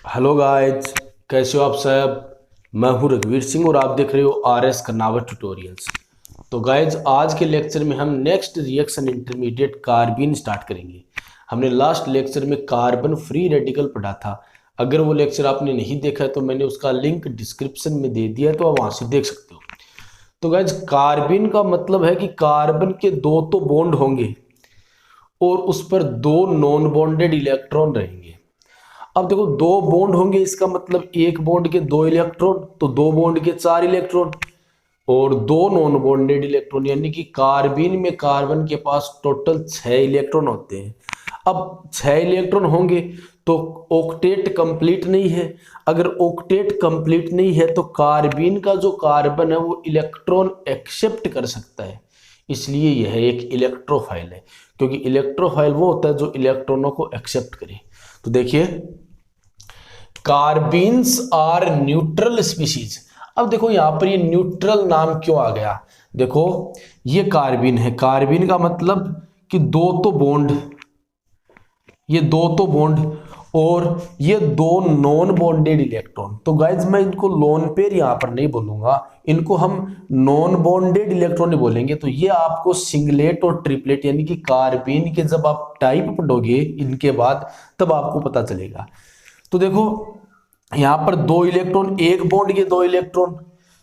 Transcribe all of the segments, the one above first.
Hello guys, कैसे हो आप सब। मैं हूं रघुवीर सिंह और आप देख रहे हो RS कर्नावत ट्यूटोरियल्स। तो गाइस, आज के लेक्चर में हम next reaction intermediate carbene start करेंगे। हमने लास्ट लेक्चर में कार्बन फ्री रेडिकल पढ़ा था। अगर वो लेक्चर आपने नहीं देखा है तो मैंने उसका लिंक डिस्क्रिप्शन में दे दिया है, तो आप वहाँ से देख सकते हो। तो गाइस, कार्बीन का मतलब है कि कार्बन के दो तो बॉन्ड होंगे और उस पर दो नॉन बॉन्डेड इलेक्ट्रॉन रहेंगे। अब देखो, दो बॉन्ड होंगे, इसका मतलब एक बॉन्ड के दो इलेक्ट्रॉन, तो दो बॉन्ड के चार इलेक्ट्रॉन और दो नॉन बॉन्डेड इलेक्ट्रॉन, यानी कि कार्बीन में कार्बन के पास टोटल 6 इलेक्ट्रॉन होते हैं। अब 6 इलेक्ट्रॉन होंगे तो ऑक्टेट कंप्लीट नहीं है। अगर ऑक्टेट कंप्लीट नहीं है तो कार्बीन का जो कार्बन है वो इलेक्ट्रॉन एक्सेप्ट कर सकता है, इसलिए यह एक इलेक्ट्रोफाइल है। क्योंकि इलेक्ट्रोफाइल वो होता है जो इलेक्ट्रॉनों को एक्सेप्ट करे। तो देखिए, कार्बीन्स आर न्यूट्रल स्पीशीज। अब देखो यहां पर ये न्यूट्रल नाम क्यों आ गया। देखो, ये कार्बीन है, कार्बीन का मतलब कि दो तो बॉन्ड, ये दो तो बॉन्ड और ये दो नॉन बॉन्डेड इलेक्ट्रॉन। तो गाइज, मैं इनको लोन पेयर यहां पर नहीं बोलूंगा, इनको हम नॉन बॉन्डेड इलेक्ट्रॉन ही बोलेंगे। तो ये आपको सिंगलेट और ट्रिपलेट यानी कि कार्बीन के जब आप टाइप पढ़ोगे इनके बाद, तब आपको पता चलेगा। तो देखो, यहां पर दो इलेक्ट्रॉन, एक बॉन्ड के दो इलेक्ट्रॉन,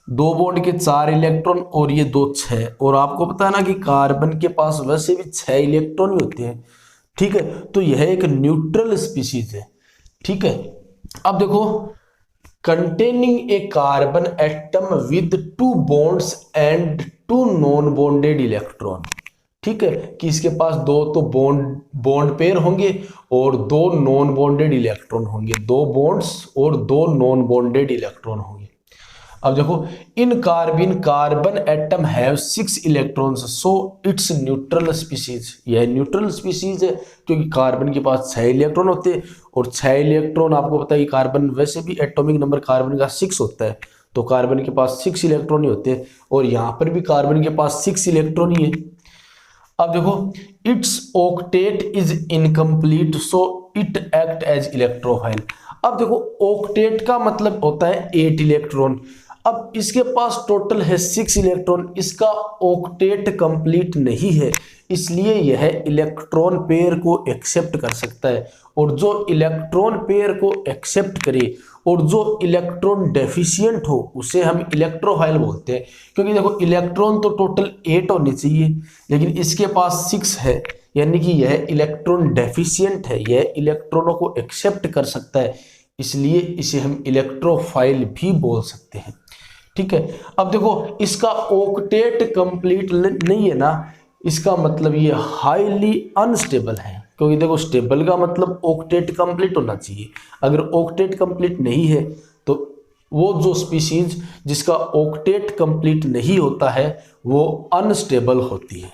दो बॉन्ड के चार इलेक्ट्रॉन और ये दो 6। और आपको पता है ना कि कार्बन के पास वैसे भी 6 इलेक्ट्रॉन ही होते हैं। ठीक है, तो यह एक न्यूट्रल स्पीशीज है। ठीक है, अब देखो, containing A carbon atom with 2 bonds and 2 non bonded electron. ठीक है, कि इसके पास दो तो बॉन्ड पेयर होंगे और दो नॉन बॉन्डेड इलेक्ट्रॉन होंगे, दो बॉन्ड्स और दो नॉन बॉन्डेड इलेक्ट्रॉन होंगे। अब देखो, इन carbon carbon atom have 6 electrons, so it's neutral species. यह न्यूट्रल स्पीशीज है क्योंकि कार्बन के पास 6 इलेक्ट्रॉन होते हैं और 6 इलेक्ट्रॉन, आपको पता है कि कार्बन वैसे भी एटॉमिक नंबर कार्बन का 6 होता है, तो कार्बन के पास 6 इलेक्ट्रॉन ही होते हैं और यहाँ पर भी कार्बन के पास 6 इलेक्ट्रॉन ही है। अब देखो, it's octet is incomplete so it act as electrophile. अब देखो, ऑक्टेट का मतलब होता है 8 इलेक्ट्रॉन। अब इसके पास टोटल है 6 इलेक्ट्रॉन, इसका ऑक्टेट कंप्लीट नहीं है, इसलिए यह इलेक्ट्रॉन पेयर को एक्सेप्ट कर सकता है। और जो इलेक्ट्रॉन पेयर को एक्सेप्ट करे और जो इलेक्ट्रॉन डेफिशिएंट हो उसे हम इलेक्ट्रोफाइल बोलते हैं। क्योंकि देखो, इलेक्ट्रॉन तो टोटल 8 होने चाहिए, लेकिन इसके पास 6 है, यानी कि यह इलेक्ट्रॉन डेफिशिएंट है, यह इलेक्ट्रॉनों को एक्सेप्ट कर सकता है, इसलिए इसे हम इलेक्ट्रोफाइल भी बोल सकते हैं। ठीक है, अब देखो, इसका ऑक्टेट कंप्लीट नहीं है ना, इसका मतलब ये हाईली अनस्टेबल है। क्योंकि देखो, स्टेबल का मतलब ऑक्टेट कंप्लीट होना चाहिए। अगर ऑक्टेट कंप्लीट नहीं है तो वो जो स्पीशीज जिसका ऑक्टेट कंप्लीट नहीं होता है वो अनस्टेबल होती है।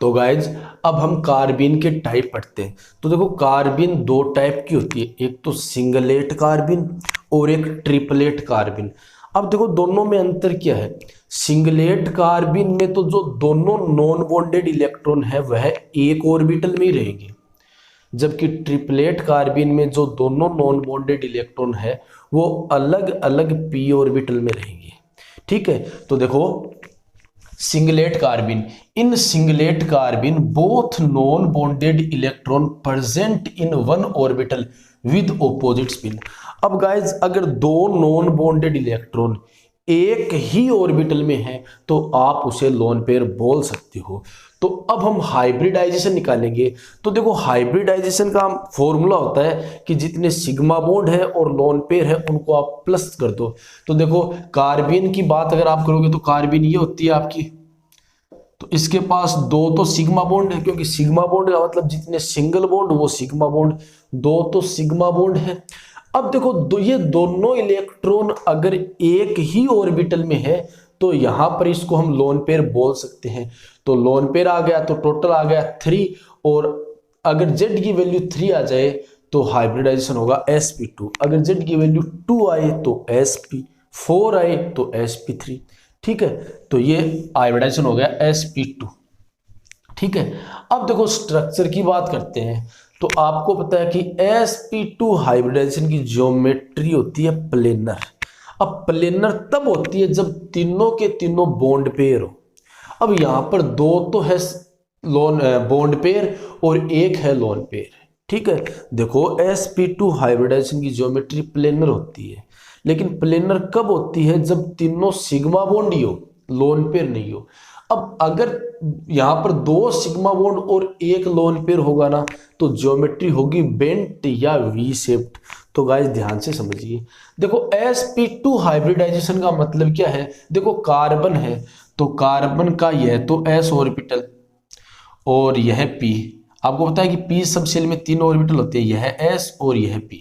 तो गाइज, अब हम कार्बीन के टाइप पढ़ते हैं। तो देखो, कार्बीन दो टाइप की होती है, एक तो सिंगलेट कार्बीन और एक ट्रिपलेट कार्बीन। अब देखो, दोनों में अंतर क्या है। सिंगलेट कार्बीन में तो जो दोनों नॉन बॉन्डेड इलेक्ट्रॉन है वह एक ऑर्बिटल में ही रहेंगे, जबकि ट्रिपलेट कार्बीन में जो दोनों नॉन बॉन्डेड इलेक्ट्रॉन है वो अलग अलग p ऑर्बिटल में रहेंगे। ठीक है, तो देखो, singlet carbene, in singlet carbene both non bonded electron present in one orbital with opposite spin. अब गाइज, अगर दो नॉन बॉन्डेड इलेक्ट्रॉन एक ही ऑर्बिटल में है तो आप उसे लोन पेयर बोल सकते हो। तो अब हम हाइब्रिडाइजेशन निकालेंगे। तो देखो, हाइब्रिडाइजेशन का फॉर्मूला होता है कि जितने सिग्मा बॉन्ड है और लोन पेयर है उनको आप प्लस कर दो। तो देखो, कार्बीन की बात अगर आप करोगे तो कार्बीन ये होती है आपकी, तो इसके पास दो तो सिग्मा बॉन्ड है, क्योंकि सिग्मा बॉन्ड का मतलब जितने सिंगल बॉन्ड वो सिग्मा बॉन्ड, दो तो सिग्मा बॉन्ड है। अब देखो, ये दोनों इलेक्ट्रॉन अगर एक ही ऑर्बिटल में है तो यहां पर इसको हम लोन पेयर बोल सकते हैं। तो लोन पेयर आ गया तो टोटल आ गया 3, और अगर z की वैल्यू 3 आ जाए तो हाइब्रिडाइजेशन होगा sp2, अगर z की वैल्यू 2 आए तो sp, 4 आए तो sp3। ठीक है, तो ये हाइब्रिडाइजेशन हो गया sp2। ठीक है, अब देखो, स्ट्रक्चर की बात करते हैं। तो आपको पता है कि sp2 हाइब्रिडाइजेशन की ज्योमेट्री होती है प्लेनर। अब प्लेनर तब होती है जब तीनों के तीनों बॉन्ड पेयर हो। अब यहां पर दो तो है लोन बॉन्ड पेयर और एक है लोन पेयर। ठीक है, देखो sp2 हाइब्रिडाइजेशन की ज्योमेट्री प्लेनर होती है, लेकिन प्लेनर कब होती है जब तीनों सिग्मा बॉन्ड ही हो, लोन पेयर नहीं हो। अब अगर यहां पर दो सिग्मा बॉन्ड और एक लोन पेयर होगा ना, तो ज्योमेट्री होगी बेंट या वी शेप्ड। तो गाइस ध्यान से समझिए, देखो sp2 हाइब्रिडाइजेशन का मतलब क्या है। देखो कार्बन है तो कार्बन का यह तो s ऑर्बिटल और यह p। आपको पता है कि p सब शेल में 3 ऑर्बिटल होते हैं, यह s और यह p।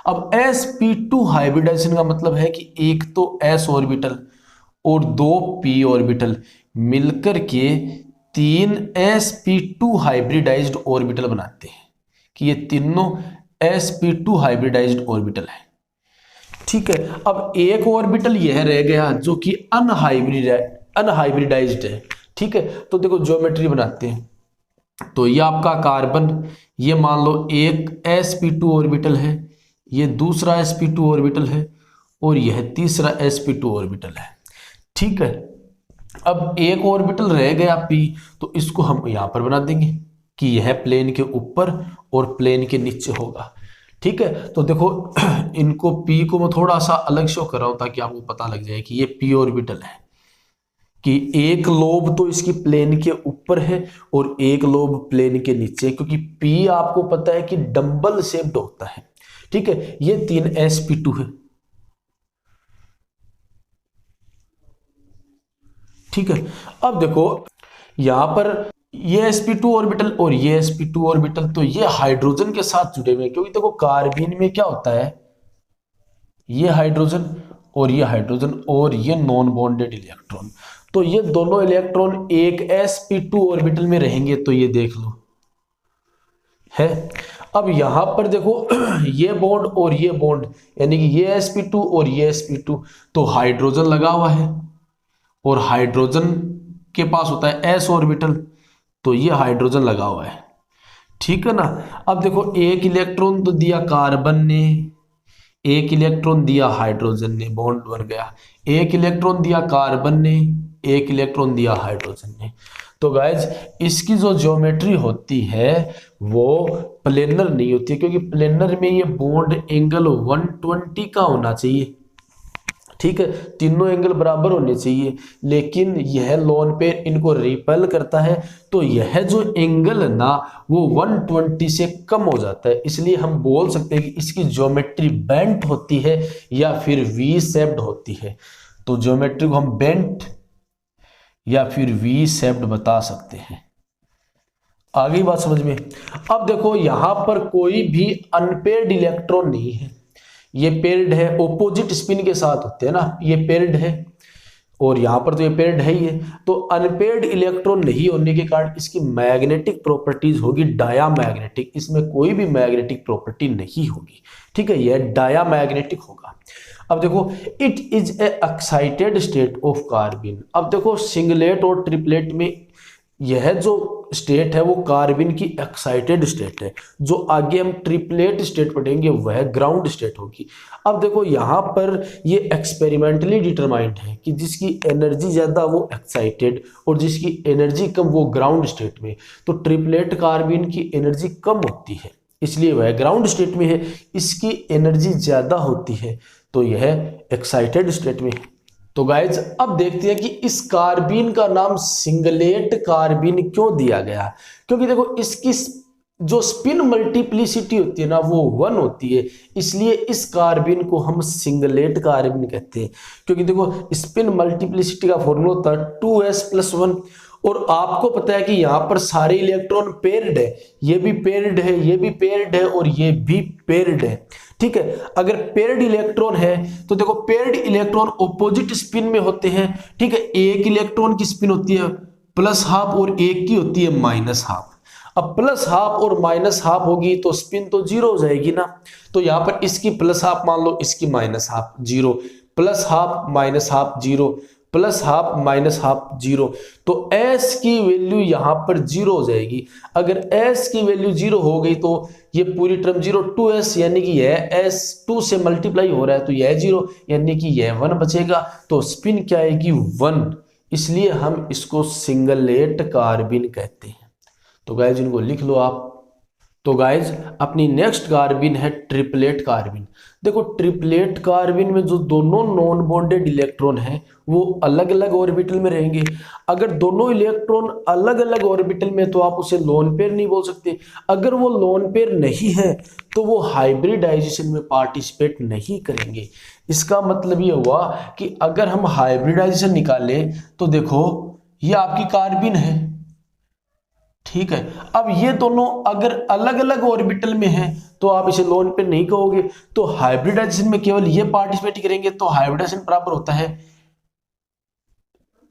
अब sp2 हाइब्रिडाइजेशन का मतलब है कि एक तो s ऑर्बिटल और 2 p ऑर्बिटल मिलकर के 3 sp2 हाइब्रिडाइज्ड ऑर्बिटल बनाते हैं, कि ये तीनों sp2 हाइब्रिडाइज्ड ऑर्बिटल है। ठीक है, अब एक ऑर्बिटल यह रह गया जो कि अनहाइब्रिडाइज्ड है। ठीक है, तो देखो ज्योमेट्री बनाते हैं। तो ये आपका कार्बन, ये मान लो एक sp2 ऑर्बिटल है, ये दूसरा sp2 ऑर्बिटल है और यह तीसरा sp2 ऑर्बिटल है। ठीक है, अब एक ऑर्बिटल रह गया p, तो इसको हम यहां पर बना देंगे कि यह प्लेन के ऊपर और प्लेन के नीचे होगा। ठीक है, तो देखो इनको p को मैं थोड़ा सा अलग शो कर रहा हूं ताकि आपको पता लग जाए कि ये p ऑर्बिटल है, कि एक लोब तो इसकी प्लेन के ऊपर है और एक लोब प्लेन के नीचे, क्योंकि p आपको पता है कि डंबल शेप्ड होता है। ठीक है, ये 3 sp2 है। ठीक है, अब देखो यहां पर ये sp2 ऑर्बिटल और ये sp2 ऑर्बिटल, तो ये हाइड्रोजन के साथ जुड़े हुए हैं, क्योंकि देखो कार्बीन में क्या होता है, ये हाइड्रोजन और ये हाइड्रोजन और ये नॉन बॉन्डेड इलेक्ट्रॉन, तो ये दोनों इलेक्ट्रॉन एक sp2 ऑर्बिटल में रहेंगे। तो ये देख लो है। अब यहां पर देखो ये बॉन्ड और ये बॉन्ड, यानी कि ये sp2 और ये sp2, तो हाइड्रोजन लगा हुआ है और हाइड्रोजन के पास होता है s ऑर्बिटल, तो ये हाइड्रोजन लगा हुआ है। ठीक है ना। अब देखो एक इलेक्ट्रॉन तो दिया कार्बन ने, एक इलेक्ट्रॉन दिया हाइड्रोजन ने, बॉन्ड बन गया। एक इलेक्ट्रॉन दिया कार्बन ने, एक इलेक्ट्रॉन दिया हाइड्रोजन ने। तो गाइज इसकी जो ज्योमेट्री होती है वो प्लेनर नहीं होती है, क्योंकि प्लेनर में ये बॉन्ड एंगल 120 का होना चाहिए। ठीक है, तीनों एंगल बराबर होने चाहिए, लेकिन यह लोन पेयर इनको रिपेल करता है, तो यह जो एंगल है ना वो 120 से कम हो जाता है। इसलिए हम बोल सकते हैं कि इसकी ज्योमेट्री बेंट होती है या फिर वी शेप्ड होती है। तो ज्योमेट्री को हम बेंट या फिर वी शेप्ड बता सकते हैं। आ गई बात समझ में। अब देखो यहां पर कोई भी अनपेयर्ड इलेक्ट्रॉन नहीं है, ये पेयर्ड है, ऑपोजिट स्पिन के साथ होते हैं ना, ये पेयर्ड है और यहां पर तो ये पेयर्ड है ही है। तो अनपेयर्ड इलेक्ट्रॉन नहीं होने के कारण इसकी मैग्नेटिक प्रॉपर्टीज होगी डायामैग्नेटिक, इसमें कोई भी मैग्नेटिक प्रॉपर्टी नहीं होगी। ठीक है, यह डायामैग्नेटिक होगा। अब देखो it is a excited state of carbon. अब देखो सिंगलेट और ट्रिपलेट में यह जो स्टेट है वो कार्बिन की एक्साइटेड स्टेट है, जो आगे हम ट्रिपलेट स्टेट पढ़ेंगे वह ग्राउंड स्टेट होगी। अब देखो यहाँ पर ये एक्सपेरिमेंटली डिटरमाइंड है कि जिसकी एनर्जी ज़्यादा वो एक्साइटेड और जिसकी एनर्जी कम वो ग्राउंड स्टेट में। तो ट्रिपलेट कार्बिन की एनर्जी कम होती है इसलिए वह ग्राउंड स्टेट में है, इसकी एनर्जी ज़्यादा होती है तो यह एक्साइटेड स्टेट में है। तो गाइज अब देखते हैं कि इस कार्बीन का नाम सिंगलेट कार्बीन क्यों दिया गया। क्योंकि देखो इसकी जो स्पिन मल्टीप्लिसिटी होती है ना वो 1 होती है, इसलिए इस कार्बीन को हम सिंगलेट कार्बीन कहते हैं। क्योंकि देखो स्पिन मल्टीप्लिसिटी का फॉर्मूला होता है 2s+1 और आपको पता है कि यहाँ पर सारे इलेक्ट्रॉन पेयर्ड है, ये भी पेयर्ड है, ये भी पेयर्ड है और ये भी पेयर्ड है। ठीक है, अगर पेयर्ड इलेक्ट्रॉन है तो देखो पेयर्ड इलेक्ट्रॉन ऑपोजिट स्पिन में होते हैं। ठीक है, एक इलेक्ट्रॉन की स्पिन होती है +½ और एक की होती है -½ अब +½ और -½ होगी तो स्पिन तो 0 हो जाएगी ना। तो यहाँ पर इसकी +½ मान लो, इसकी -½ 0, +½ -½ 0, plus half minus half zero, तो s की वैल्यू यहां पर जीरो हो जाएगी। अगर s की वैल्यू जीरो हो गई तो ये पूरी टर्म जीरो, 2s यानी कि यह s 2 से मल्टीप्लाई हो रहा है तो यह जीरो यानी कि यह 1 बचेगा, तो स्पिन क्या आएगी 1, इसलिए हम इसको सिंगलेट कार्बिन कहते हैं। तो गाइज इनको लिख लो आप। तो गाइज अपनी नेक्स्ट कार्बिन है ट्रिपलेट कार्बिन। देखो ट्रिपलेट कार्बिन में जो दोनों नॉन बॉन्डेड इलेक्ट्रॉन हैं वो अलग अलग ऑर्बिटल में रहेंगे। अगर दोनों इलेक्ट्रॉन अलग अलग ऑर्बिटल में तो आप उसे लोन पेयर नहीं बोल सकते। अगर वो लोन पेयर नहीं है तो वो हाइब्रिडाइजेशन में पार्टिसिपेट नहीं करेंगे। इसका मतलब ये हुआ कि अगर हम हाइब्रिडाइजेशन निकालें तो देखो ये आपकी कार्बिन है, ठीक है। अब ये दोनों अगर अलग अलग ऑर्बिटल में हैं तो आप इसे लोन पेयर नहीं कहोगे, तो हाइब्रिडाइजेशन में केवल ये पार्टिसिपेट करेंगे। तो हाइब्रिडाइजेशन बराबर होता है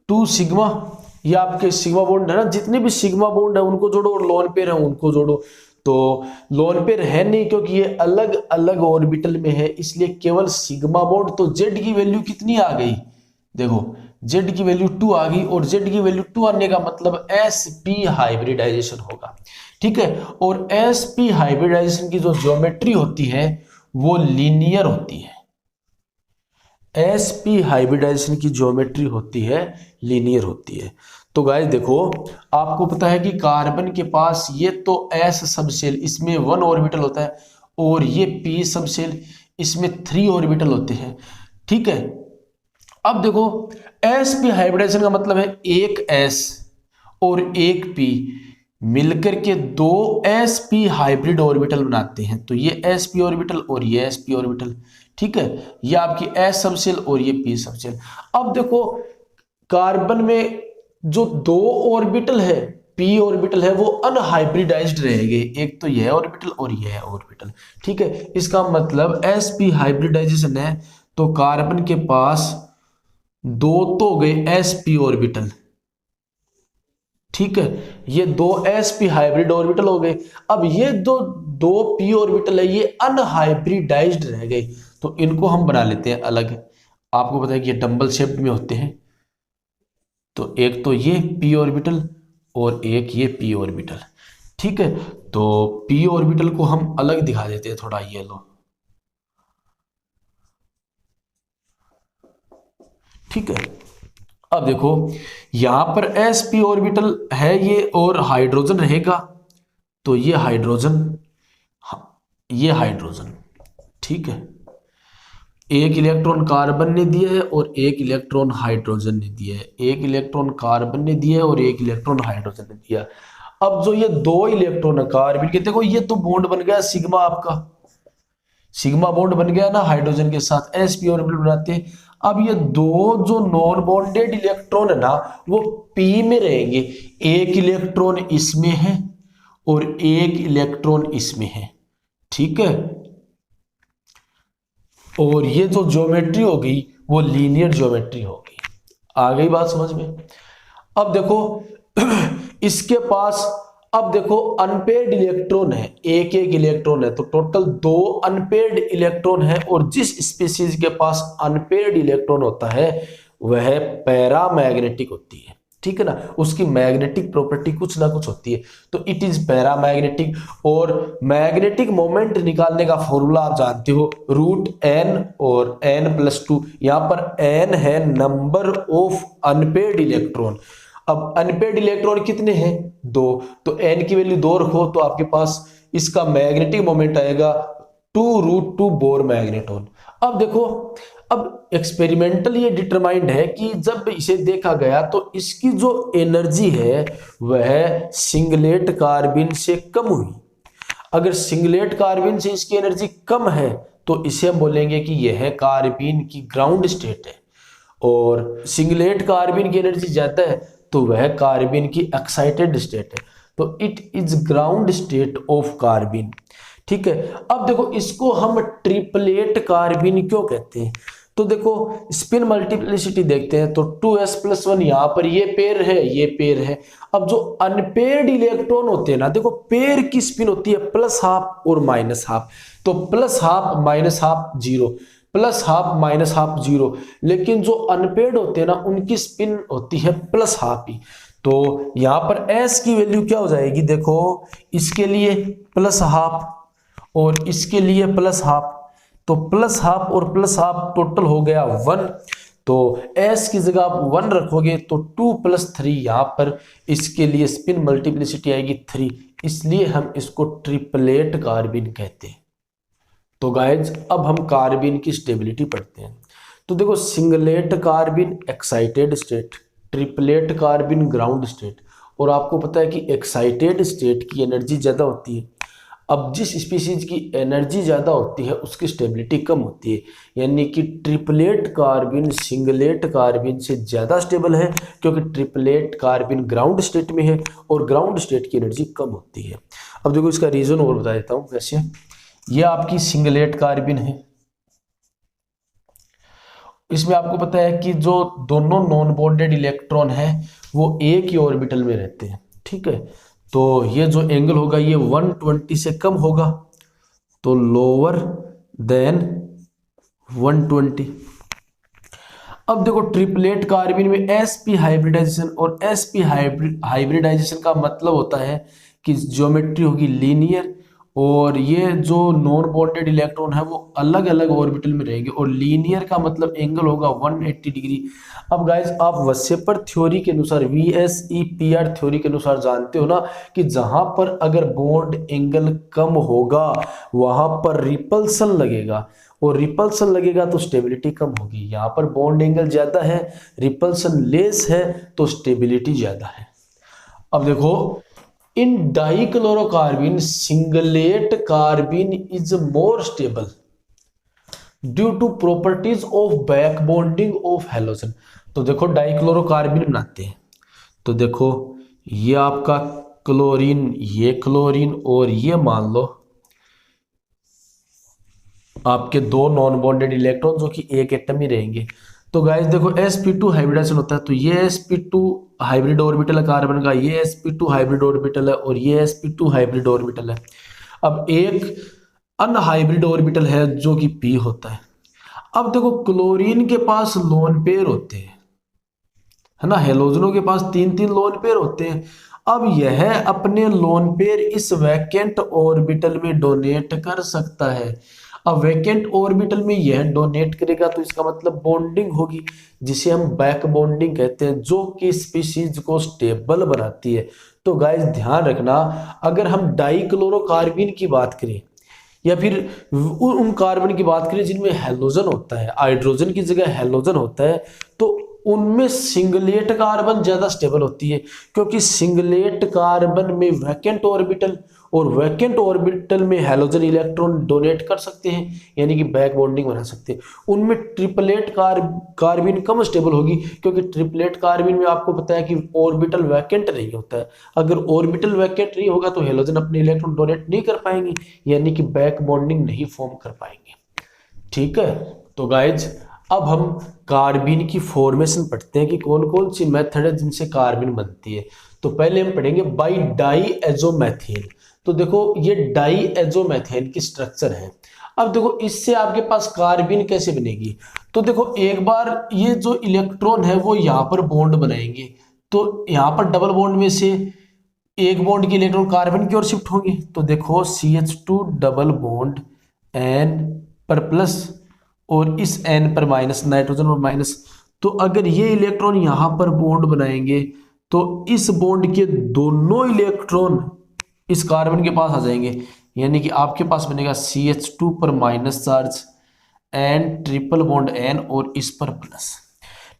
2 सिग्मा, ये आपके सिग्मा बॉन्ड है ना, जितने भी सिग्मा बॉन्ड है उनको जोड़ो और लोन पेयर है उनको जोड़ो। तो लोन पेयर है नहीं क्योंकि ये अलग अलग ऑर्बिटल में है, इसलिए केवल सिग्मा बॉन्ड। तो जेड की वैल्यू कितनी आ गई, देखो z की वैल्यू 2 आ गई, और z की वैल्यू 2 आने का मतलब sp हाइब्रिडाइजेशन होगा, ठीक है। और sp हाइब्रिडाइजेशन की जो ज्योमेट्री होती है वो लीनियर होती है। sp हाइब्रिडाइजेशन की ज्योमेट्री होती है लीनियर होती है। तो गाइस देखो आपको पता है कि कार्बन के पास ये तो s सबसेल, इसमें 1 ऑर्बिटल होता है, और ये p सबसेल, इसमें 3 ऑर्बिटल होते हैं, ठीक है। अब देखो sp हाइब्रिडाइजेशन का मतलब है एक s और एक p मिलकर के 2 sp हाइब्रिड ऑर्बिटल बनाते हैं। तो ये sp ऑर्बिटल और ये sp ऑर्बिटल, ठीक है। ये आपकी s सबसेल और ये p सबसेल। अब देखो कार्बन में जो 2 ऑर्बिटल है, p ऑर्बिटल है, वो अनहाइब्रिडाइज्ड रहेंगे, एक तो यह ऑर्बिटल और यह ऑर्बिटल, ठीक है। इसका मतलब sp हाइब्रिडाइजेशन है तो कार्बन के पास 2 तो हो गए sp ऑर्बिटल, ठीक है। ये 2 sp हाइब्रिड ऑर्बिटल हो गए। अब ये दो p ऑर्बिटल है ये अनहाइब्रिडाइज्ड रह गए, तो इनको हम बना लेते हैं अलग। आपको पता है कि ये डंबल शेप्ड में होते हैं, तो एक तो ये p ऑर्बिटल और एक ये p ऑर्बिटल, ठीक है। तो p ऑर्बिटल को हम अलग दिखा देते हैं थोड़ा, ये लो, ठीक है। अब देखो यहां पर sp ऑर्बिटल है ये और हाइड्रोजन रहेगा, तो ये हाइड्रोजन, ये हाइड्रोजन, ठीक है। एक इलेक्ट्रॉन कार्बन ने दिया है और एक इलेक्ट्रॉन हाइड्रोजन ने दिया है, एक इलेक्ट्रॉन कार्बन ने दिया है और एक इलेक्ट्रॉन हाइड्रोजन ने दिया। अब जो ये 2 इलेक्ट्रॉन है कार्बन के, देखो ये तो बॉन्ड बन गया सिग्मा, आपका सिग्मा बॉन्ड बन गया ना हाइड्रोजन के साथ, sp ऑर्बिटल बनाते हैं। अब ये 2 जो नॉन बॉन्डेड इलेक्ट्रॉन है ना वो p में रहेंगे, एक इलेक्ट्रॉन इसमें है और एक इलेक्ट्रॉन इसमें है, ठीक है। और ये जो ज्योमेट्री होगी वो लीनियर ज्योमेट्री होगी। आ गई बात समझ में। अब देखो इसके पास, अब देखो अनपेयर्ड इलेक्ट्रॉन है, एक एक इलेक्ट्रॉन है, तो टोटल 2 अनपेयर्ड इलेक्ट्रॉन है। और जिस स्पीशीज के पास अनपेयर्ड इलेक्ट्रॉन होता है वह पैरामैग्नेटिक होती है, ठीक है ना। उसकी मैग्नेटिक प्रॉपर्टी कुछ ना कुछ होती है, तो इट इज पैरामैग्नेटिक। और मैग्नेटिक मोमेंट निकालने का फॉर्मूला आप जानते हो, √n और n+2। यहां पर n है नंबर ऑफ अनपेयर्ड इलेक्ट्रॉन। अब अनपेयर्ड इलेक्ट्रॉन कितने हैं 2, तो n की वैल्यू 2 रखो तो आपके पास इसका मैग्नेटिक मोमेंट आएगा 2√2 बोर मैग्नेटॉन। अब देखो अब एक्सपेरिमेंटल ये डिटरमाइंड है कि जब इसे देखा गया तो इसकी जो एनर्जी है वह सिंगलेट कार्बिन से कम हुई। अगर सिंगलेट कार्बिन से इसकी एनर्जी कम है तो इसे हम बोलेंगे कि यह कार्बिन की ग्राउंड स्टेट है, और सिंगलेट कार्बिन की एनर्जी ज्यादा है तो वह कार्बिन की एक्साइटेड स्टेट है, तो it is ground state of carbon, ठीक है। अब देखो इसको हम ट्रिपलेट कार्बिन क्यों कहते हैं, तो देखो स्पिन मल्टीप्लिसिटी देखते हैं तो 2s+1 यहां पर ये पेयर है, ये पेयर है। अब जो अनपेयर्ड इलेक्ट्रॉन होते हैं ना, देखो पेयर की स्पिन होती है +½ और -½ तो +½ -½ 0, plus half minus half zero, लेकिन जो अनपेड होते हैं ना उनकी स्पिन होती है प्लस हाफ ही। तो यहां पर s की वैल्यू क्या हो जाएगी, देखो इसके लिए प्लस हाफ और इसके लिए प्लस हाफ, तो प्लस हाफ और प्लस हाफ टोटल हो गया 1। तो s की जगह आप 1 रखोगे तो 2 + 3 यहां पर इसके लिए स्पिन मल्टीप्लिसिटी आएगी 3, इसलिए हम इसको ट्रिपलेट कार्बिन कहते हैं। तो गाइज अब हम कार्बिन की स्टेबिलिटी पढ़ते हैं। तो देखो singlet कार्बिन excited state, triplet कार्बिन ground state, और आपको पता है कि एक्साइटेड स्टेट की एनर्जी ज़्यादा होती है। अब जिस स्पीशीज की एनर्जी ज़्यादा होती है उसकी स्टेबिलिटी कम होती है, यानी कि ट्रिपलेट कार्बिन सिंगलेट कार्बिन से ज़्यादा स्टेबल है, क्योंकि ट्रिपलेट कार्बिन ग्राउंड स्टेट में है और ग्राउंड स्टेट की एनर्जी कम होती है। अब देखो इसका रीज़न और बता देता हूँ। वैसे ये आपकी सिंगलेट कार्बिन है, इसमें आपको पता है कि जो दोनों नॉन बॉन्डेड इलेक्ट्रॉन है वो एक ही ऑर्बिटल में रहते हैं, ठीक है। तो ये जो एंगल होगा ये 120 से कम होगा, तो लोअर देन 120। अब देखो ट्रिपलेट कार्बिन में sp हाइब्रिडाइजेशन, और sp हाइब्रिडाइजेशन का मतलब होता है कि ज्योमेट्री होगी लीनियर, और ये जो नॉन बॉन्डेड इलेक्ट्रॉन है वो अलग अलग ऑर्बिटल में रहेंगे, और लीनियर का मतलब एंगल होगा 180 डिग्री। अब गाइज आप वसेपर थ्योरी के अनुसार, VSEPR थ्योरी के अनुसार जानते हो ना कि जहां पर अगर बॉन्ड एंगल कम होगा वहां पर रिपल्सन लगेगा, और रिपल्सन लगेगा तो स्टेबिलिटी कम होगी। यहाँ पर बॉन्ड एंगल ज्यादा है, रिपल्सन लेस है, तो स्टेबिलिटी ज्यादा है। अब देखो in dichlorocarbon singlet carbene is more stable due to properties of back bonding of halogen। तो देखो डाइक्लोरोकार्बिन बनाते हैं, तो देखो ये आपका क्लोरीन, ये क्लोरीन, और ये मान लो आपके दो नॉन बॉन्डेड इलेक्ट्रॉन जो कि एक एटम में रहेंगे। तो गाइस देखो sp2 हाइब्रिडाइजेशन होता है, तो ये sp2 हाइब्रिड ऑर्बिटल है कार्बन का, ये sp2 हाइब्रिड ऑर्बिटल है, और ये sp2 हाइब्रिड ऑर्बिटल है। अब एक अनहाइब्रिड ऑर्बिटल है जो कि p होता है। अब देखो क्लोरीन के पास लोन पेयर होते हैं, है ना, हेलोजनों के पास 3-3 लोन पेयर होते हैं। अब यह अपने लोन पेयर इस वैकेंट ऑर्बिटल में डोनेट कर सकता है। अब वैकेंट ऑर्बिटल में यह डोनेट करेगा तो इसका मतलब बॉन्डिंग होगी, जिसे हम बैक बॉन्डिंग कहते हैं, जो कि स्पीशीज को स्टेबल बनाती है। तो गाइस ध्यान रखना, अगर हम डाइक्लोरोकार्बिन की बात करें या फिर उन कार्बन की बात करें जिनमें हेलोजन होता है, हाइड्रोजन की जगह हेलोजन होता है, तो उनमें सिंगलेट कार्बन ज्यादा स्टेबल होती है, क्योंकि सिंगलेट कार्बन में वैकेंट ऑर्बिटल, और वैकेंट ऑर्बिटल में हेलोजन इलेक्ट्रॉन डोनेट कर सकते हैं, यानी कि बैक बॉन्डिंग बना सकते हैं। उनमें ट्रिपलेट कार्बिन कम स्टेबल होगी, क्योंकि ट्रिपलेट कार्बिन में आपको पता है कि ऑर्बिटल वैकेंट नहीं होता है। अगर ऑर्बिटल वैकेंट नहीं होगा तो हेलोजन अपने इलेक्ट्रॉन डोनेट नहीं कर पाएंगे, यानी कि बैक बॉन्डिंग नहीं फॉर्म कर पाएंगे, ठीक है। तो गाइज अब हम कार्बिन की फॉर्मेशन पढ़ते हैं कि कौन कौन सी मेथड है जिनसे कार्बिन बनती है। तो पहले हम पढ़ेंगे बाई डाईएजोमेथेन। तो देखो ये डाईएजोमेथेन की स्ट्रक्चर है। अब देखो इससे आपके पास कार्बिन कैसे बनेगी, तो देखो एक बार ये जो इलेक्ट्रॉन है वो यहाँ पर बॉन्ड बनाएंगे, तो यहाँ पर डबल बॉन्ड में से एक बॉन्ड के इलेक्ट्रॉन कार्बन की ओर शिफ्ट होंगे। तो देखो CH2 डबल बॉन्ड N पर प्लस, और इस N पर माइनस, नाइट्रोजन पर माइनस। तो अगर ये इलेक्ट्रॉन यहाँ पर बॉन्ड बनाएंगे तो इस बॉन्ड के दोनों इलेक्ट्रॉन इस कार्बन के पास आ जाएंगे, यानी कि आपके पास बनेगा CH2 पर minus charge N triple bond N और इस पर प्लस,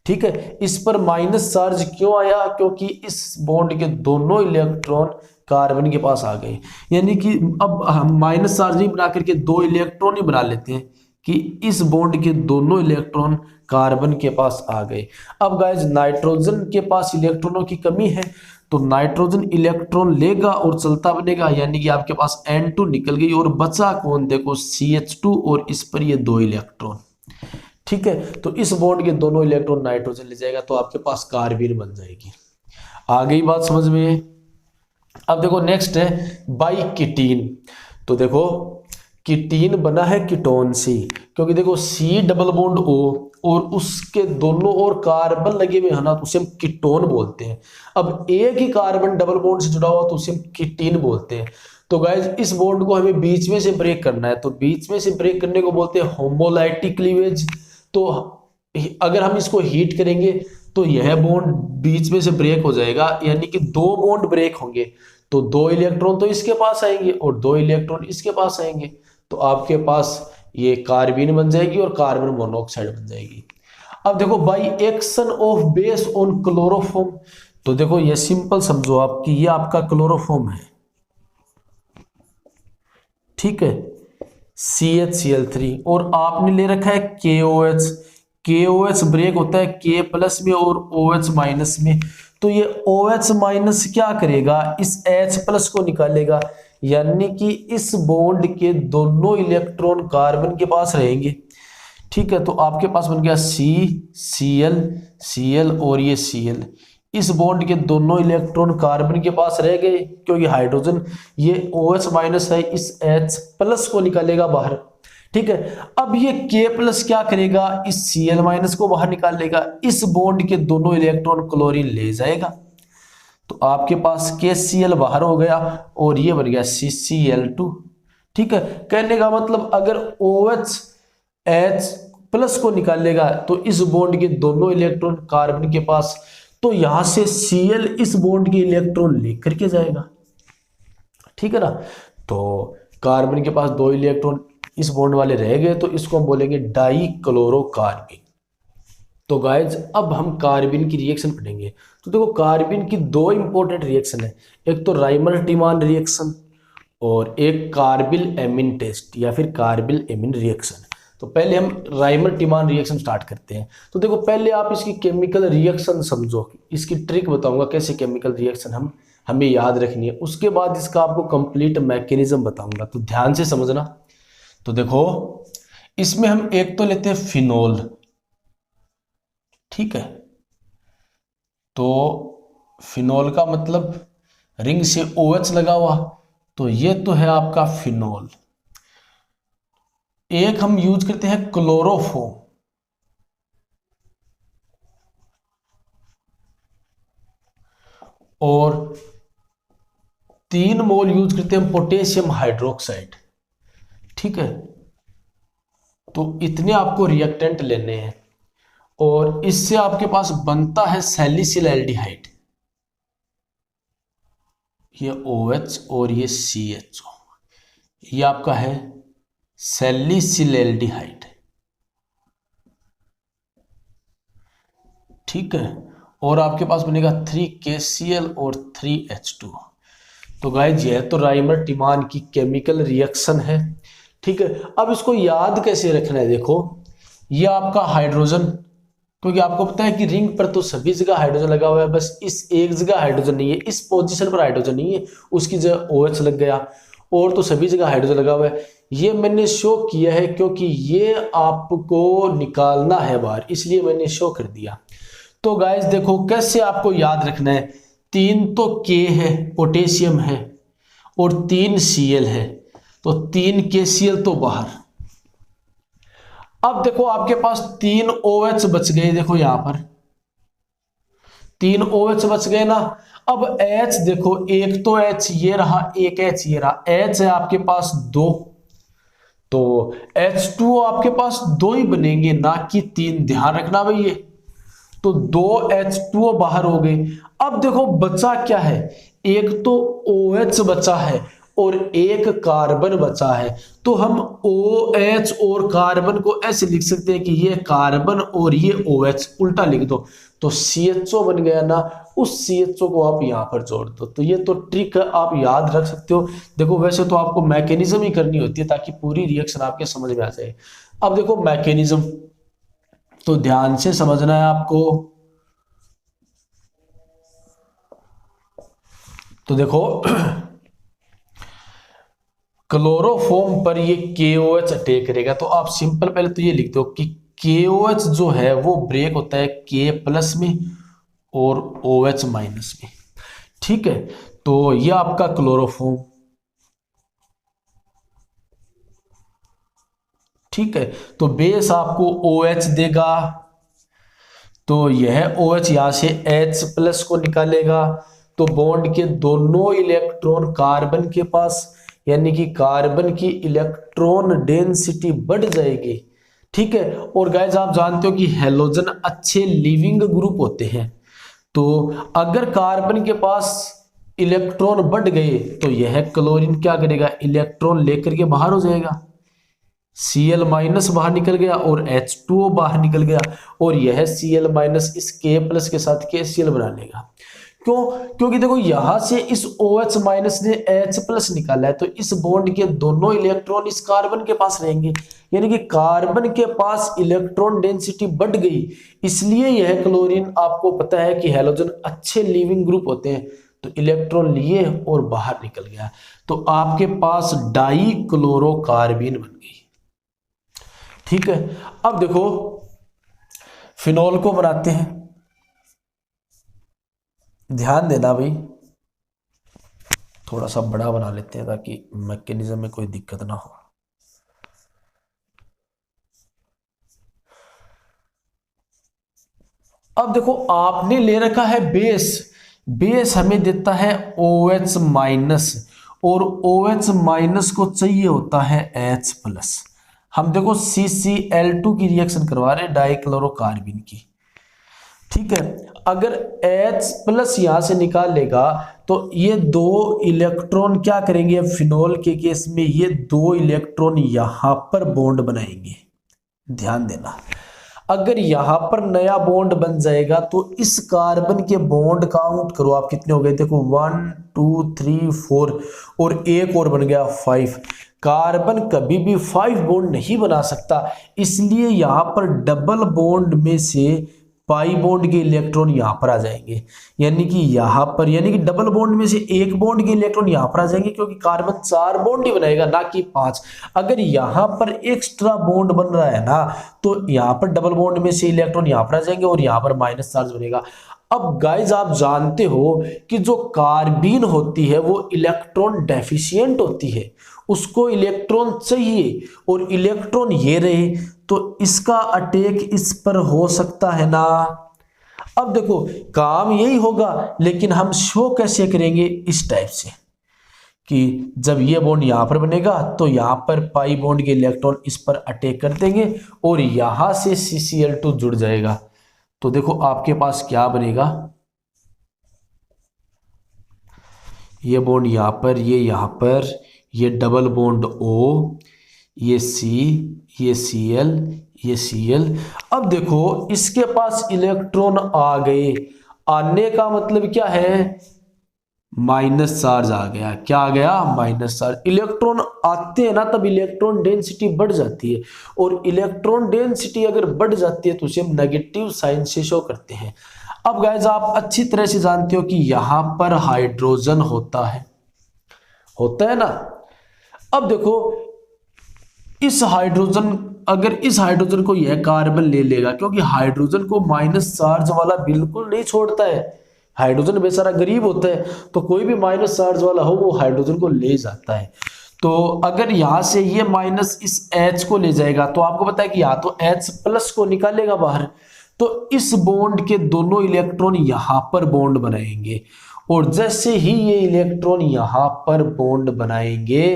ठीक है। इस पर माइनस चार्ज क्यों आया, क्योंकि इस बॉन्ड के दोनों इलेक्ट्रॉन कार्बन के पास आ गए, यानी कि अब हम माइनस चार्ज नहीं बना करके दो इलेक्ट्रॉन ही बना लेते हैं कि इस बॉन्ड के दोनों इलेक्ट्रॉन कार्बन के पास आ गए। अब गाइस नाइट्रोजन के पास इलेक्ट्रॉनों की कमी है, तो नाइट्रोजन इलेक्ट्रॉन लेगा और चलता बनेगा, यानी कि आपके पास N2 निकल गई और बचा कौन, देखो CH2 और इस पर ये दो इलेक्ट्रॉन, ठीक है। तो इस बॉन्ड के दोनों इलेक्ट्रॉन नाइट्रोजन ले जाएगा, तो आपके पास कार्बिन बन जाएगी। आ गई बात समझ में। अब देखो नेक्स्ट है बाइकीटीन। तो देखो कीटीन बना है कीटोन से, क्योंकि देखो C डबल बॉन्ड O और उसके दोनों ओर कार्बन लगे हुए हैं ना, तो उसे हम कीटोन बोलते हैं। अब एक ही कार्बन डबल बॉन्ड से जुड़ा हुआ तो उसे हम कीटीन बोलते हैं। तो गाइज इस बॉन्ड को हमें बीच में से ब्रेक करना है, तो बीच में से ब्रेक करने को बोलते हैं होमोलाइटिक क्लीवेज। तो अगर हम इसको हीट करेंगे तो यह बॉन्ड बीच में से ब्रेक हो जाएगा, यानी कि दो बॉन्ड ब्रेक होंगे, तो दो इलेक्ट्रॉन तो इसके पास आएंगे और दो इलेक्ट्रॉन इसके पास आएंगे, तो आपके पास ये कार्बीन बन जाएगी और कार्बन मोनोऑक्साइड बन जाएगी। अब देखो by action of base on chloroform, तो देखो ये सिंपल समझो आप कि ये आपका क्लोरोफॉर्म है, ठीक है, CHCl3, और आपने ले रखा है KOH। KOH ब्रेक होता है K प्लस में और OH माइनस में, तो ये OH माइनस क्या करेगा, इस H प्लस को निकालेगा, यानी कि इस बॉन्ड के दोनों इलेक्ट्रॉन कार्बन के पास रहेंगे, ठीक है। तो आपके पास बन गया Cl और ये Cl, इस बॉन्ड के दोनों इलेक्ट्रॉन कार्बन के पास रह गए, क्योंकि हाइड्रोजन ये OH माइनस है, इस H प्लस को निकालेगा बाहर, ठीक है। अब ये K प्लस क्या करेगा, इस Cl माइनस को बाहर निकाल लेगा, इस बॉन्ड के दोनों इलेक्ट्रॉन क्लोरीन ले जाएगा, तो आपके पास KCl बाहर हो गया और ये बन गया CCl2, ठीक है। कहने का मतलब अगर OH H प्लस को निकालेगा तो इस बॉन्ड के दोनों इलेक्ट्रॉन कार्बन के पास, तो यहां से Cl इस बॉन्ड के इलेक्ट्रॉन लेकर के जाएगा, ठीक है ना। तो कार्बन के पास दो इलेक्ट्रॉन इस बॉन्ड वाले रह गए, तो इसको हम बोलेंगे डाइक्लोरोकार्बन। तो गाइज अब हम कार्बिन की रिएक्शन पढ़ेंगे। तो देखो कार्बिन की दो इंपॉर्टेंट रिएक्शन है, एक तो राइमर टिमान रिएक्शन और एक कार्बिल एमिन टेस्ट या फिर कार्बिल एमिन रिएक्शन। तो पहले हम राइमर टिमान रिएक्शन स्टार्ट करते हैं। तो देखो पहले आप इसकी केमिकल रिएक्शन समझो, इसकी ट्रिक बताऊंगा कैसे केमिकल रिएक्शन हमें याद रखनी है, उसके बाद इसका आपको कंप्लीट मैकेनिज्म बताऊंगा, तो ध्यान से समझना। तो देखो इसमें हम एक तो लेते हैं फिनोल, ठीक है। तो फिनोल का मतलब रिंग से OH लगा हुआ, तो ये तो है आपका फिनोल। एक हम यूज करते हैं क्लोरोफॉर्म, और 3 मोल यूज करते हैं पोटेशियम हाइड्रोक्साइड, ठीक है। तो इतने आपको रिएक्टेंट लेने हैं और इससे आपके पास बनता है सैलिसिलएल्डिहाइड, ये OH और ये CHO, ये आपका है सैलिसिलएल्डिहाइड, ठीक है। और आपके पास बनेगा 3KCl और 3H2। तो गाइज ये तो राइमर टिमान की केमिकल रिएक्शन है, ठीक है। अब इसको याद कैसे रखना है, देखो ये आपका हाइड्रोजन, क्योंकि आपको पता है कि रिंग पर तो सभी जगह हाइड्रोजन लगा हुआ है, बस इस एक जगह हाइड्रोजन नहीं है, इस पोजीशन पर हाइड्रोजन नहीं है, उसकी जगह OH लग गया, और तो सभी जगह हाइड्रोजन लगा हुआ है। ये मैंने शो किया है क्योंकि ये आपको निकालना है बाहर, इसलिए मैंने शो कर दिया। तो गाइज देखो कैसे आपको याद रखना है, 3 तो K है, पोटेशियम है, और 3 Cl है, तो 3 KCl तो बाहर। अब देखो आपके पास 3 OH बच गए, देखो यहां पर 3 OH बच गए ना। अब H देखो, एक तो H ये रहा, एक H ये रहा, H है आपके पास 2, तो H2O आपके पास 2 ही बनेंगे ना कि 3, ध्यान रखना भाई ये। तो 2 H2O बाहर हो गए। अब देखो बचा क्या है, एक तो OH बचा है और एक कार्बन बचा है, तो हम OH और कार्बन को ऐसे लिख सकते हैं कि ये कार्बन और ये OH, उल्टा लिख दो तो CHO बन गया ना, उस CHO को आप यहां पर जोड़ दो। तो ये तो ट्रिक आप याद रख सकते हो। देखो वैसे तो आपको मैकेनिज्म ही करनी होती है ताकि पूरी रिएक्शन आपके समझ में आ जाए। अब देखो मैकेनिज्म तो ध्यान से समझना है आपको। तो देखो क्लोरोफॉर्म पर ये KOH अटैक करेगा, तो आप सिंपल पहले तो ये लिख दो कि KOH जो है वो ब्रेक होता है K प्लस में और OH माइनस में, ठीक है। तो ये आपका क्लोरोफॉर्म, ठीक है, तो बेस आपको OH देगा, तो यह OH यहां से H प्लस को निकालेगा, तो बॉन्ड के दोनों इलेक्ट्रॉन कार्बन के पास, यानी कि कार्बन की इलेक्ट्रॉन डेंसिटी बढ़ जाएगी। ठीक है, और गाइस आप जानते हो कि हैलोजन अच्छे लिविंग ग्रुप होते हैं, तो अगर कार्बन के पास इलेक्ट्रॉन बढ़ गए तो यह क्लोरीन क्या करेगा, इलेक्ट्रॉन लेकर के बाहर हो जाएगा, Cl माइनस बाहर निकल गया और H2O बाहर निकल गया, और यह Cl माइनस इस K प्लस के साथ KCl बना लेगा। क्यों? क्योंकि देखो यहां से इस OH माइनस ने H प्लस निकाला है, तो इस बॉन्ड के दोनों इलेक्ट्रॉन इस कार्बन के पास रहेंगे, यानी कि कार्बन के पास इलेक्ट्रॉन डेंसिटी बढ़ गई, इसलिए यह क्लोरीन, आपको पता है कि हैलोजन अच्छे लिविंग ग्रुप होते हैं, तो इलेक्ट्रॉन लिए और बाहर निकल गया, तो आपके पास डाई क्लोरोकार्बीन बन गई। ठीक है, अब देखो फिनॉल को बनाते हैं, ध्यान देना भाई, थोड़ा सा बड़ा बना लेते हैं ताकि मैकेनिज्म में कोई दिक्कत ना हो। अब देखो आपने ले रखा है बेस, बेस हमें देता है OH माइनस, और OH माइनस को चाहिए होता है H प्लस। हम देखो CCl2 की रिएक्शन करवा रहे हैं डाइक्लोरोकार्बीन की। ठीक है, अगर H प्लस यहां से निकाल लेगा तो ये दो इलेक्ट्रॉन क्या करेंगे, फिनॉल के केस में ये दो इलेक्ट्रॉन यहां पर बॉन्ड बनाएंगे। ध्यान देना, अगर यहां पर नया बॉन्ड बन जाएगा तो इस कार्बन के बॉन्ड काउंट करो आप कितने हो गए, देखो 1 2 3 4 और एक और बन गया 5। कार्बन कभी भी 5 बॉन्ड नहीं बना सकता, इसलिए यहां पर डबल बॉन्ड में से पाई बॉन्ड के इलेक्ट्रॉन यहां पर आ जाएंगे, यानी कि यहां पर, यानी कि डबल बॉन्ड में से एक बॉन्ड के इलेक्ट्रॉन यहां पर आ जाएंगे, क्योंकि कार्बन 4 बॉन्ड ही बनाएगा ना कि 5। अगर यहां पर एक्स्ट्रा बॉन्ड बन रहा है ना, तो यहां पर डबल बॉन्ड में से इलेक्ट्रॉन यहां पर आ जाएंगे और यहां पर माइनस चार्ज बनेगा। अब गाइज आप जानते हो कि जो कार्बीन होती है वो इलेक्ट्रॉन डेफिशिएंट होती है, उसको इलेक्ट्रॉन चाहिए और इलेक्ट्रॉन ये रहे, तो इसका अटैक इस पर हो सकता है ना। अब देखो काम यही होगा, लेकिन हम शो कैसे करेंगे, इस टाइप से कि जब ये बॉन्ड यहां पर बनेगा तो यहां पर पाई बॉन्ड के इलेक्ट्रॉन इस पर अटैक कर देंगे और यहां से CCl2 जुड़ जाएगा। तो देखो आपके पास क्या बनेगा, ये बॉन्ड यहां पर, ये यहां पर, ये डबल बॉन्ड O, ये C, ये Cl, ये Cl। अब देखो इसके पास इलेक्ट्रॉन आ गए, आने का मतलब क्या है, माइनस चार्ज आ गया। क्या आ गया, माइनस चार्ज। इलेक्ट्रॉन आते हैं ना तब इलेक्ट्रॉन डेंसिटी बढ़ जाती है, और इलेक्ट्रॉन डेंसिटी अगर बढ़ जाती है तो उसे हम नेगेटिव साइन से शो करते हैं। अब गाइस आप अच्छी तरह से जानते हो कि यहां पर हाइड्रोजन होता है ना। अब देखो इस हाइड्रोजन, अगर इस हाइड्रोजन को यह कार्बन ले लेगा, क्योंकि हाइड्रोजन को माइनस चार्ज वाला बिल्कुल नहीं छोड़ता है, हाइड्रोजन बेचारा गरीब होता है, तो कोई भी माइनस चार्ज वाला हो वो हाइड्रोजन को ले जाता है। तो अगर यहां से ये माइनस इस H को ले जाएगा, तो आपको पता है कि या तो H प्लस को निकालेगा बाहर, तो इस बॉन्ड के दोनों इलेक्ट्रॉन यहां पर बॉन्ड बनाएंगे, और जैसे ही ये इलेक्ट्रॉन यहां पर बॉन्ड बनाएंगे,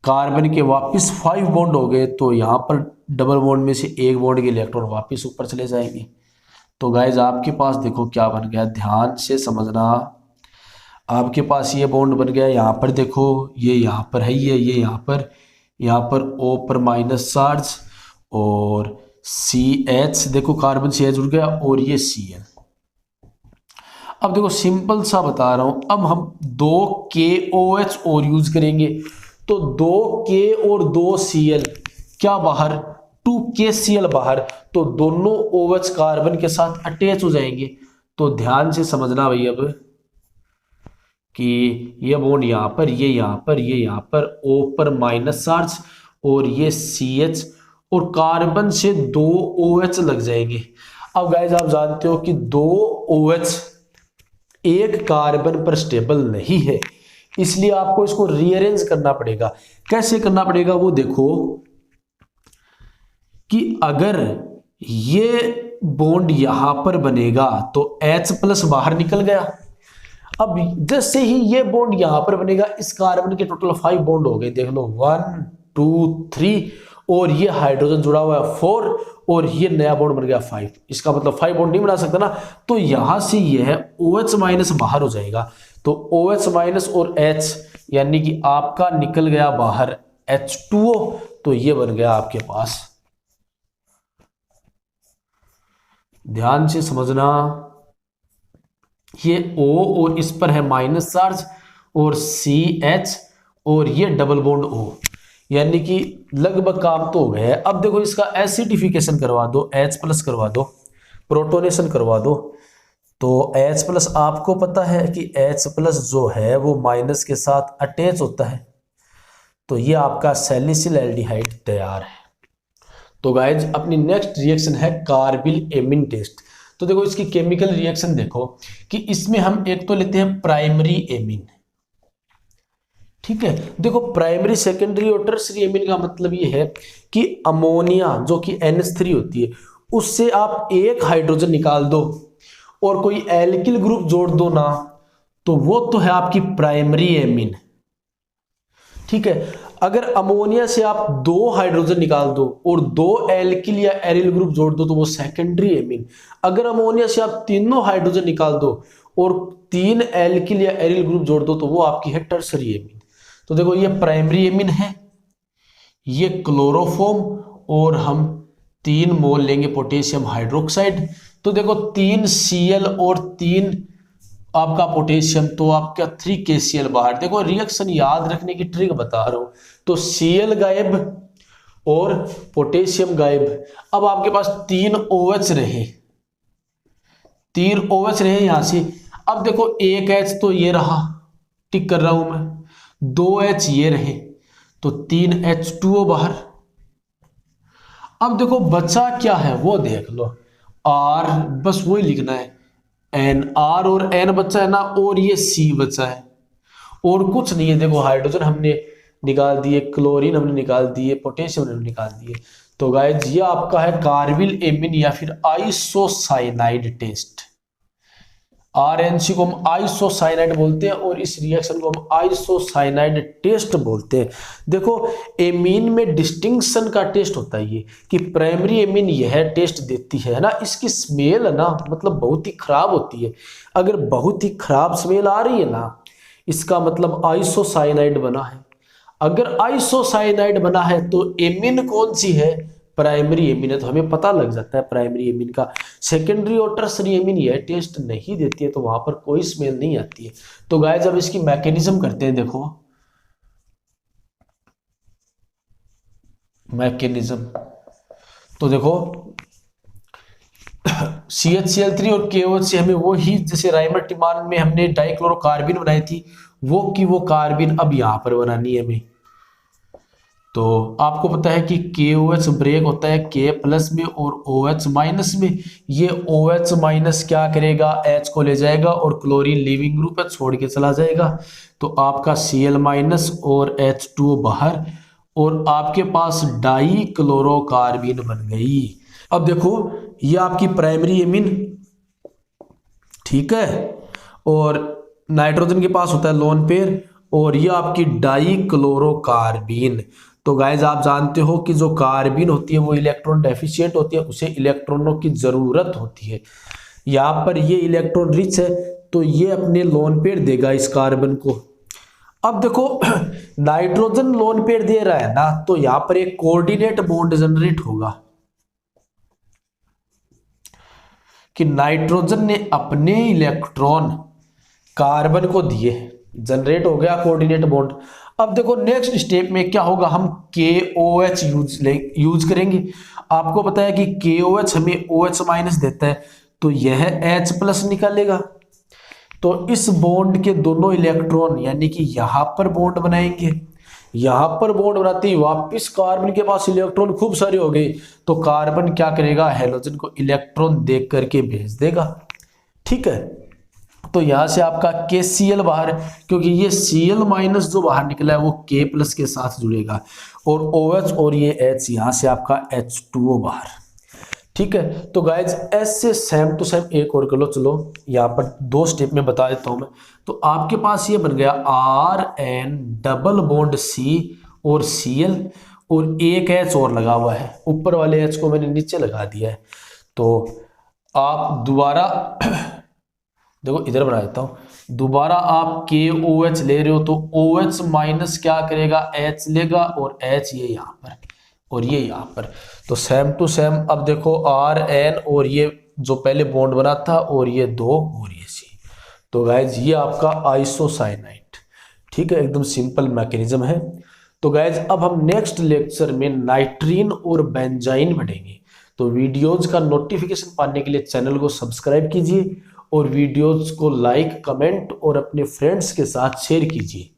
कार्बन के वापस 5 बॉन्ड हो गए, तो यहां पर डबल बॉन्ड में से एक बॉन्ड के इलेक्ट्रॉन वापस ऊपर चले जाएंगे। तो गाइज आपके पास देखो क्या बन गया, ध्यान से समझना। आपके पास ये बॉन्ड बन गया, यहाँ पर देखो ये यहाँ पर है, ये यहाँ पर O पर माइनस चार्ज, और CH देखो कार्बन CH जुड़ गया, और ये Cl। अब देखो सिंपल सा बता रहा हूं, अब हम 2KOH और यूज करेंगे, तो 2K और 2Cl क्या बाहर, 2KCl बाहर, तो दोनों OH कार्बन के साथ अटैच हो जाएंगे। तो ध्यान से समझना भाई अब कि ये बॉन्ड यहां पर, ये यहां पर, ये यहां पर, O पर माइनस चार्ज, और ये CH, और कार्बन से 2 OH लग जाएंगे। अब गाइस आप जानते हो कि 2 OH एक कार्बन पर स्टेबल नहीं है, इसलिए आपको इसको रीअरेंज करना पड़ेगा। कैसे करना पड़ेगा वो देखो, कि अगर ये बॉन्ड यहां पर बनेगा तो H+ बाहर निकल गया। अब जैसे ही ये बॉन्ड यहां पर बनेगा, इस कार्बन के टोटल 5 बॉन्ड हो गए, देख लो 1 2 3, और ये हाइड्रोजन जुड़ा हुआ है 4, और ये नया बॉन्ड बन गया 5। इसका मतलब 5 बॉन्ड नहीं बना सकता ना, तो यहां से ये है OH- बाहर हो जाएगा, तो OH- और H यानी कि आपका निकल गया बाहर H2O, तो ये बन गया आपके पास। ध्यान से समझना, ये O और इस पर है माइनस चार्ज, और CH और ये डबल बॉन्ड O, यानी कि लगभग काम तो हो गया है। अब देखो इसका एसिडिफिकेशन करवा दो, H+ करवा दो, प्रोटोनेशन करवा दो, तो H+ आपको पता है कि H+ जो है वो माइनस के साथ अटैच होता है, तो ये आपका सैलिसिल एल्डिहाइड तैयार है। तो गाइज अपनी नेक्स्ट रिएक्शन है कार्बिल एमीन टेस्ट। तो देखो इसकी केमिकल रिएक्शन देखो कि इसमें हम एक तो लेते हैं प्राइमरी एमीन, ठीक है। देखो प्राइमरी, सेकेंडरी और टर्सरी एमीन का मतलब ये है कि अमोनिया जो कि NH3 होती है, उससे आप एक हाइड्रोजन निकाल दो और कोई एल्किल ग्रुप जोड़ दो ना, तो वो तो है आपकी प्राइमरी एमीन, ठीक है। अगर अमोनिया से आप 2 हाइड्रोजन निकाल दो और 2 एल्किल या एरिल ग्रुप जोड़ दो तो वो सेकेंडरी एमीन। अगर अमोनिया से आप तीनों हाइड्रोजन निकाल दो और 3 एल्किल या एरिल ग्रुप जोड़ दो तो वो आपकी है टर्सरी एमीन। तो देखो ये प्राइमरी एमीन है, ये क्लोरोफॉर्म, और हम 3 मोल लेंगे पोटेशियम हाइड्रोक्साइड। तो देखो 3 Cl और 3 आपका पोटेशियम, तो आपका 3 KCl बाहर। देखो रिएक्शन याद रखने की ट्रिक बता रहा हूं, तो Cl गायब और पोटेशियम गायब। अब आपके पास 3 OH रहे, 3 OH रहे यहां से। अब देखो 1 H तो ये रहा, टिक कर रहा हूं मैं, 2 H ये रहे, तो 3 H2O बाहर। अब देखो बचा क्या है वो देख लो, R, बस वही लिखना है, N, R और N बचा है ना, और ये C बचा है, और कुछ नहीं है। देखो हाइड्रोजन हमने निकाल दिए, क्लोरीन हमने निकाल दिए, पोटेशियम हमने निकाल दिए। तो गाइस ये आपका है कार्बिल एमीन या फिर आइसोसाइनाइड टेस्ट। RNC को हम आइसोसाइनाइड बोलते हैं और इस रिएक्शन को हम आइसोसाइनाइड टेस्ट बोलते हैं। देखो एमीन में डिस्टिंक्शन का टेस्ट होता है ये, कि प्राइमरी एमीन यह टेस्ट देती है ना, इसकी स्मेल है ना मतलब बहुत ही खराब होती है। अगर बहुत ही खराब स्मेल आ रही है ना, इसका मतलब आइसोसाइनाइड बना है। अगर आइसोसाइनाइड बना है तो एमीन कौन सी है, प्राइमरी एमीन है, तो हमें पता लग जाता है प्राइमरी एमीन का। सेकेंडरी और टर्सरी एमीन यह टेस्ट नहीं देती है, तो वहां पर कोई स्मेल नहीं आती है। तो गाइस अब इसकी मैकेनिज्म करते हैं, देखो मैकेनिज्म। तो देखो CHCl3 और KOH से हमें वो ही, जैसे राइमर-टिमान में हमने डाइक्लोरोकार्बिन बनाई थी, वो की वो कार्बिन अब यहां पर बनानी है हमें। तो आपको पता है कि KOH ब्रेक होता है K+ में और OH- में। ये OH- क्या करेगा, H को ले जाएगा और क्लोरीन लीविंग ग्रुप है छोड़ के चला जाएगा, तो आपका Cl- और H2O बाहर, और आपके पास डाई क्लोरोकार्बिन बन गई। अब देखो ये आपकी प्राइमरी एमीन, ठीक है, और नाइट्रोजन के पास होता है लोन पेयर, और ये आपकी डाई क्लोरोकार्बिन। तो गाइज आप जानते हो कि जो कार्बिन होती है वो इलेक्ट्रॉन डेफिशिएंट होती है, उसे इलेक्ट्रॉनों की जरूरत होती है। यहाँ पर ये इलेक्ट्रॉन रिच है, तो ये अपने लोन पेयर देगा इस कार्बन को। अब देखो नाइट्रोजन लोन पेयर दे रहा है ना, तो यहाँ पर एक कोऑर्डिनेट बॉन्ड जनरेट होगा कि नाइट्रोजन ने अपने इलेक्ट्रॉन कार्बन को दिए, जनरेट हो गया कोऑर्डिनेट बॉन्ड। अब देखो नेक्स्ट स्टेप में क्या होगा, हम KOH यूज करेंगे। आपको पता है कि KOH हमें OH- देता है, तो यह H+ निकालेगा। तो इस बॉन्ड के दोनों इलेक्ट्रॉन यानी कि यहां पर बॉन्ड बनाएंगे, यहां पर बॉन्ड बनाते ही वापिस कार्बन के पास इलेक्ट्रॉन खूब सारे हो गए, तो कार्बन क्या करेगा, हैलोजन को इलेक्ट्रॉन दे करके भेज देगा, ठीक है। तो यहां से आपका KCl बाहर, क्योंकि ये Cl माइनस जो बाहर निकला है वो K प्लस के साथ जुड़ेगा, और OH और ये H, यहां से आपका H2O बाहर। ठीक है, तो गाइज ऐसे सेम टू सेम एक और कर लो। चलो यहाँ पर 2 स्टेप में बता देता हूं मैं। तो आपके पास ये बन गया RN डबल बॉन्ड C और Cl, और एक H और लगा हुआ है, ऊपर वाले H को मैंने नीचे लगा दिया है। तो आप दोबारा देखो इधर बना देता हूं, दोबारा आप KOH ले रहे हो तो OH माइनस क्या करेगा, H लेगा, और H ये यहाँ पर और ये यहाँ पर। तो सेम टू सेम अब देखो RN और ये जो पहले बॉन्ड बना था, और ये 2 और ये C। तो गाइज ये आपका आइसोसाइनाइड। ठीक है, एकदम सिंपल मैकेनिज्म है। तो गाइज अब हम नेक्स्ट लेक्चर में नाइट्रीन और बेंजाइन पढ़ेंगे। तो वीडियोज का नोटिफिकेशन पाने के लिए चैनल को सब्सक्राइब कीजिए, और वीडियोज को लाइक, कमेंट और अपने फ्रेंड्स के साथ शेयर कीजिए।